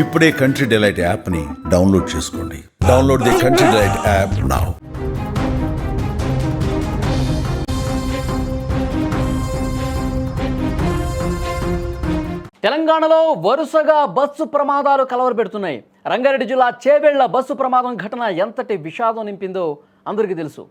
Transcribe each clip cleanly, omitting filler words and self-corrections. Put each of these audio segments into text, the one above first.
ఇప్పుడే country delight యాప్ని download చేసుకోండి. Download the country delight app now. తెలంగాణలో వరుసగా బస్సు ప్రమాదాలు కలవరపెడుతున్నాయి. రంగారెడ్డి జిల్లా చేవెళ్ల బస్సు ప్రమాదం ఘటన ఎంతటి విషాదం నింపిందో అందరికీ తెలుసు.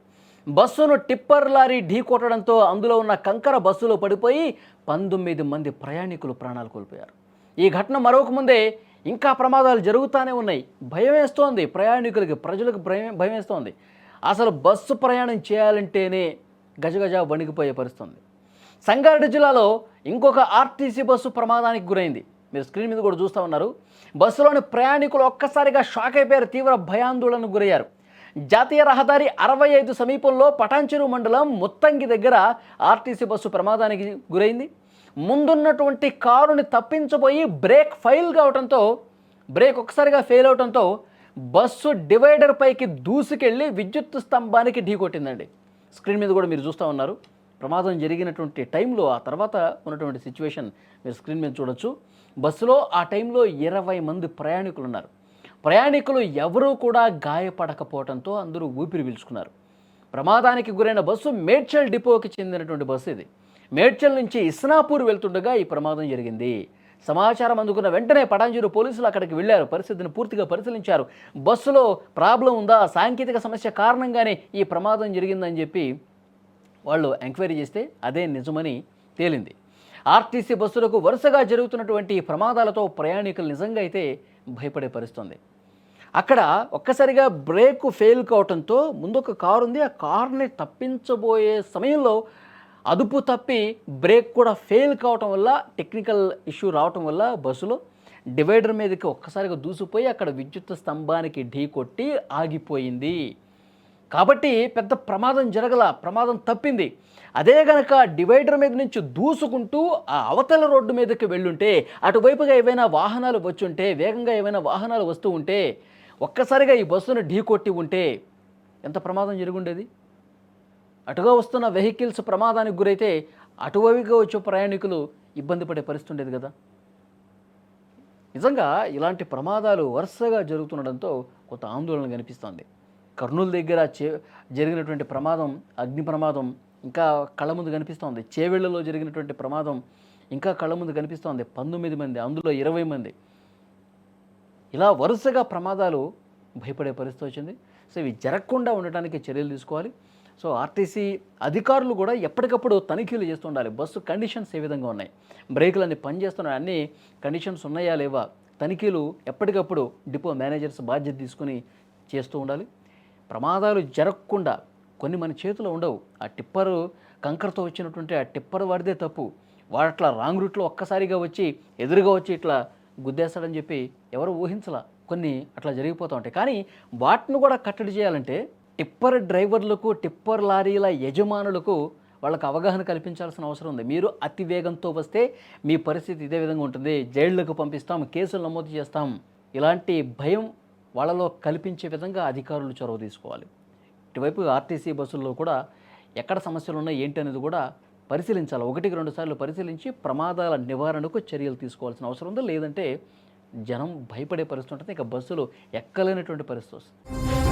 బస్సును టిప్పర్ లారీ ఢీకొట్టడంతో అందులో ఉన్న కంకర బస్సులో పడిపోయి 19 మంది ప్రయాణికులు ప్రాణాలు కోల్పోయారు. ఈ ఘటన మరొక ముందే ఇంకా ప్రమాదాలు జరుగుతూనే ఉన్నాయి. భయం వేస్తోంది ప్రయాణికులకి, ప్రజలకు భయం వేస్తోంది. అసలు బస్సు ప్రయాణం చేయాలంటేనే గజగజ వణికిపోయే పరిస్థితుంది. సంగారెడ్డి జిల్లాలో ఇంకొక ఆర్టీసీ బస్సు ప్రమాదానికి గురైంది. మీరు స్క్రీన్ మీద కూడా చూస్తూ ఉన్నారు. బస్సులోని ప్రయాణికులు ఒక్కసారిగా షాక్ అయిపోయారు, తీవ్ర భయాందోళనకు గురయ్యారు. జాతీయ రహదారి 65 సమీపంలో పటాన్చెరు మండలం ముత్తంగి దగ్గర ఆర్టీసీ బస్సు ప్రమాదానికి గురైంది. ముందున్నటువంటి కారుని తప్పించబోయి బ్రేక్ ఒక్కసారిగా ఫెయిల్ అవడంతో బస్సు డివైడర్ పైకి దూసుకెళ్ళి విద్యుత్ స్తంభానికి ఢీకొట్టిందండి. స్క్రీన్ మీద కూడా మీరు చూస్తూ ఉన్నారు. ప్రమాదం జరిగినటువంటి టైంలో ఆ తర్వాత ఉన్నటువంటి సిచ్యువేషన్ మీరు స్క్రీన్ మీద చూడొచ్చు. బస్సులో ఆ టైంలో 20 మంది ప్రయాణికులు ఉన్నారు. ప్రయాణికులు ఎవరూ కూడా గాయపడకపోవడంతో అందరూ ఊపిరి పీల్చుకున్నారు. ప్రమాదానికి గురైన బస్సు మేడ్చల్ డిపోకి చెందినటువంటి బస్సు ఇది. మేడ్చల్ నుంచి ఇస్నాపూర్ వెళ్తుండగా ఈ ప్రమాదం జరిగింది. సమాచారం అందుకున్న వెంటనే పటాన్చెరు పోలీసులు అక్కడికి వెళ్లారు. పరిస్థితిని పూర్తిగా పరిశీలించారు. బస్సులో ప్రాబ్లం ఉందా, సాంకేతిక సమస్య కారణంగానే ఈ ప్రమాదం జరిగిందని చెప్పి వాళ్ళు ఎంక్వైరీ చేస్తే అదే నిజమని తేలింది. ఆర్టీసీ బస్సులకు వరుసగా జరుగుతున్నటువంటి ప్రమాదాలతో ప్రయాణికులు నిజంగా అయితే భయపడే పరిస్థితుంది. అక్కడ ఒక్కసారిగా బ్రేక్ ఫెయిల్ కావడంతో ముందొక కారు ఉంది. ఆ కారుని తప్పించబోయే సమయంలో అదుపు తప్పి బ్రేక్ కూడా ఫెయిల్ కావటం వల్ల, టెక్నికల్ ఇష్యూ రావటం వల్ల బస్సులో డివైడర్ మీదకి ఒక్కసారిగా దూసిపోయి అక్కడ విద్యుత్ స్తంభానికి ఢీకొట్టి ఆగిపోయింది. కాబట్టి పెద్ద ప్రమాదం ప్రమాదం తప్పింది. అదే గనక డివైడర్ మీద నుంచి దూసుకుంటూ ఆ అవతల రోడ్డు మీదకి వెళ్ళుంటే, అటువైపుగా ఏవైనా వాహనాలు వచ్చుంటే, వేగంగా ఏవైనా వాహనాలు వస్తూ ఉంటే, ఒక్కసారిగా ఈ బస్సును ఢీకొట్టి ఉంటే ఎంత ప్రమాదం జరుగుండేది. అటుగా వస్తున్న వెహికల్స్ ప్రమాదానికి గురైతే అటువైపుగా వచ్చే ప్రయాణికులు ఇబ్బంది పడే పరిస్థితి ఉండేది కదా. నిజంగా ఇలాంటి ప్రమాదాలు వరుసగా జరుగుతుండడంతో కొంత ఆందోళన కనిపిస్తోంది. కర్నూలు దగ్గర జరిగినటువంటి ప్రమాదం, అగ్ని ప్రమాదం ఇంకా కళ్ళ ముందు కనిపిస్తోంది. చేవెళ్లలో జరిగినటువంటి ప్రమాదం ఇంకా కళ్ళ ముందు కనిపిస్తోంది. 19 మంది, అందులో 20 మంది. ఇలా వరుసగా ప్రమాదాలు భయపడే పరిస్థితి వచ్చింది. సో ఇవి జరగకుండా ఉండటానికి చర్యలు తీసుకోవాలి. సో ఆర్టీసీ అధికారులు కూడా ఎప్పటికప్పుడు తనిఖీలు చేస్తూ ఉండాలి. బస్సు కండిషన్స్ ఏ విధంగా ఉన్నాయి, బ్రేకులు అన్ని పనిచేస్తున్నాయి, అన్ని కండిషన్స్ ఉన్నాయా లేవా, తనిఖీలు ఎప్పటికప్పుడు డిపో మేనేజర్స్ బాధ్యత తీసుకుని చేస్తూ ఉండాలి. ప్రమాదాలు జరగకుండా కొన్ని మన చేతిలో ఉండవు. ఆ టిప్పరు కంకరతో వచ్చినటువంటి ఆ టిప్పర్ వాడిదే తప్పు. వాడు అట్లా రాంగ్ రూట్లో ఒక్కసారిగా వచ్చి ఎదురుగా వచ్చి ఇట్లా గుద్దేస్తాడని చెప్పి ఎవరు ఊహించలా. కొన్ని అట్లా జరిగిపోతూ ఉంటాయి. కానీ వాటిని కూడా కట్టడి చేయాలంటే టిప్పర్ డ్రైవర్లకు, టిప్పర్ లారీల యజమానులకు వాళ్ళకు అవగాహన కల్పించాల్సిన అవసరం ఉంది. మీరు అతి వేగంతో వస్తే మీ పరిస్థితి ఇదే విధంగా ఉంటుంది, జైళ్లకు పంపిస్తాం, కేసులు నమోదు చేస్తాం, ఇలాంటి భయం వాళ్ళలో కల్పించే విధంగా అధికారులు చొరవ తీసుకోవాలి. ఇటువైపు ఆర్టీసీ బస్సుల్లో కూడా ఎక్కడ సమస్యలు ఉన్నాయి ఏంటి అనేది కూడా పరిశీలించాలి. 1-2 సార్లు పరిశీలించి ప్రమాదాల నివారణకు చర్యలు తీసుకోవాల్సిన అవసరం ఉంది. లేదంటే జనం భయపడే పరిస్థితి ఉంటుంది. ఇక బస్సులు ఎక్కలేనటువంటి పరిస్థితి వస్తుంది.